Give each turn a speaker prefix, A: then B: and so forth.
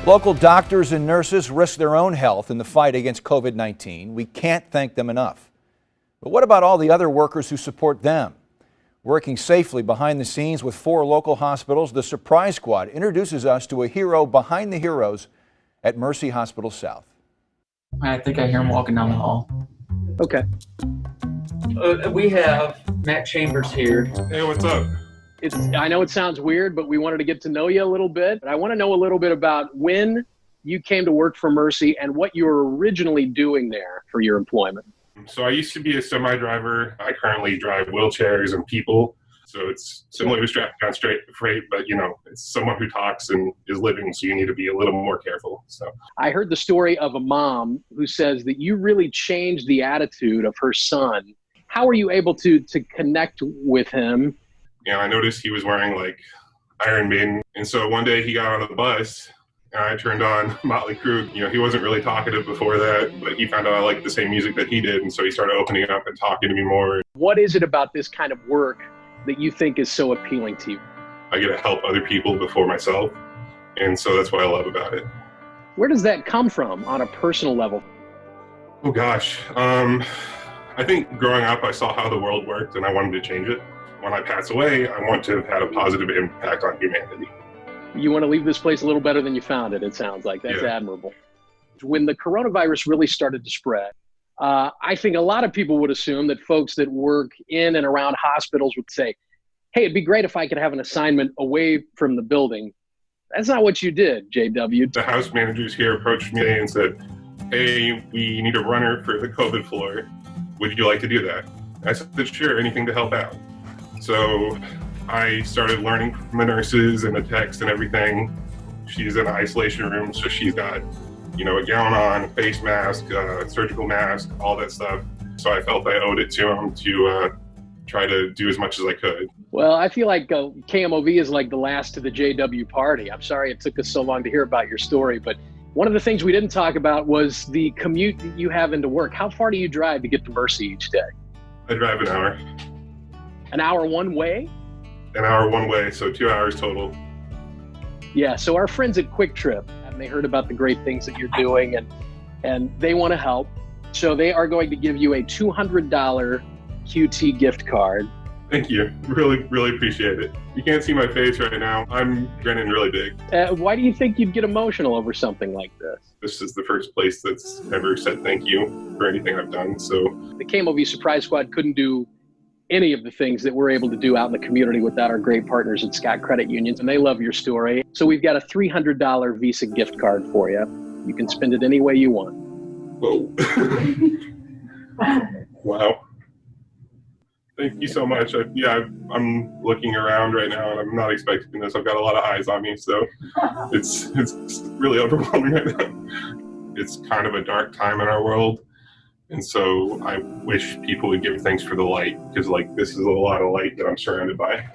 A: Local doctors and nurses risk their own health in the fight against COVID-19. We can't thank them enough. But what about all the other workers who support them? Working safely behind the scenes with 4 local hospitals, the Surprise Squad introduces us to a hero behind the heroes at Mercy Hospital South.
B: I think I hear him walking down the hall.
C: Okay.
B: We have Matt Chambers here.
D: Hey, what's up?
C: I know it sounds weird, but we wanted to get to know you a little bit. I want to know a little bit about when you came to work for Mercy and what you were originally doing there for your employment.
D: So I used to be a semi-driver. I currently drive wheelchairs and people. So it's similar to strapping down straight freight, but it's someone who talks and is living, so you need to be a little more careful. So
C: I heard the story of a mom who says that you really changed the attitude of her son. How were you able to connect with him?
D: I noticed he was wearing like Iron Maiden. And so one day he got on the bus and I turned on Motley Crue. He wasn't really talkative before that, but he found out I liked the same music that he did. And so he started opening up and talking to me more.
C: What is it about this kind of work that you think is so appealing to you?
D: I get to help other people before myself. And so that's what I love about it.
C: Where does that come from on a personal level?
D: Oh gosh. I think growing up, I saw how the world worked and I wanted to change it. When I pass away, I want to have had a positive impact on humanity.
C: You want to leave this place a little better than you found it, it sounds like. That's admirable. When the coronavirus really started to spread, I think a lot of people would assume that folks that work in and around hospitals would say, hey, it'd be great if I could have an assignment away from the building. That's not what you did, JW.
D: The house managers here approached me and said, hey, we need a runner for the COVID floor. Would you like to do that? I said, sure, anything to help out. So I started learning from the nurses and the techs and everything. She's in an isolation room, so she's got, a gown on, face mask, surgical mask, all that stuff. So I felt I owed it to them to try to do as much as I could.
C: Well, I feel like KMOV is like the last to the JW party. I'm sorry it took us so long to hear about your story, but one of the things we didn't talk about was the commute that you have into work. How far do you drive to get to Mercy each day?
D: I drive an hour.
C: An hour one way?
D: An hour one way, so 2 hours total.
C: Yeah, so our friends at Quick Trip, and they heard about the great things that you're doing, and they want to help. So they are going to give you a $200 QT gift card.
D: Thank you. Really, really appreciate it. You can't see my face right now. I'm grinning really big.
C: Why do you think you'd get emotional over something like this?
D: This is the first place that's ever said thank you for anything I've done. So
C: the KMOV Surprise Squad couldn't do any of the things that we're able to do out in the community without our great partners at Scott Credit Unions, and they love your story. So we've got a $300 Visa gift card for you. You can spend it any way you want.
D: Whoa. Wow. Thank you so much. I'm looking around right now and I'm not expecting this. I've got a lot of eyes on me, so it's really overwhelming right now. It's kind of a dark time in our world. And so I wish people would give thanks for the light, because this is a lot of light that I'm surrounded by.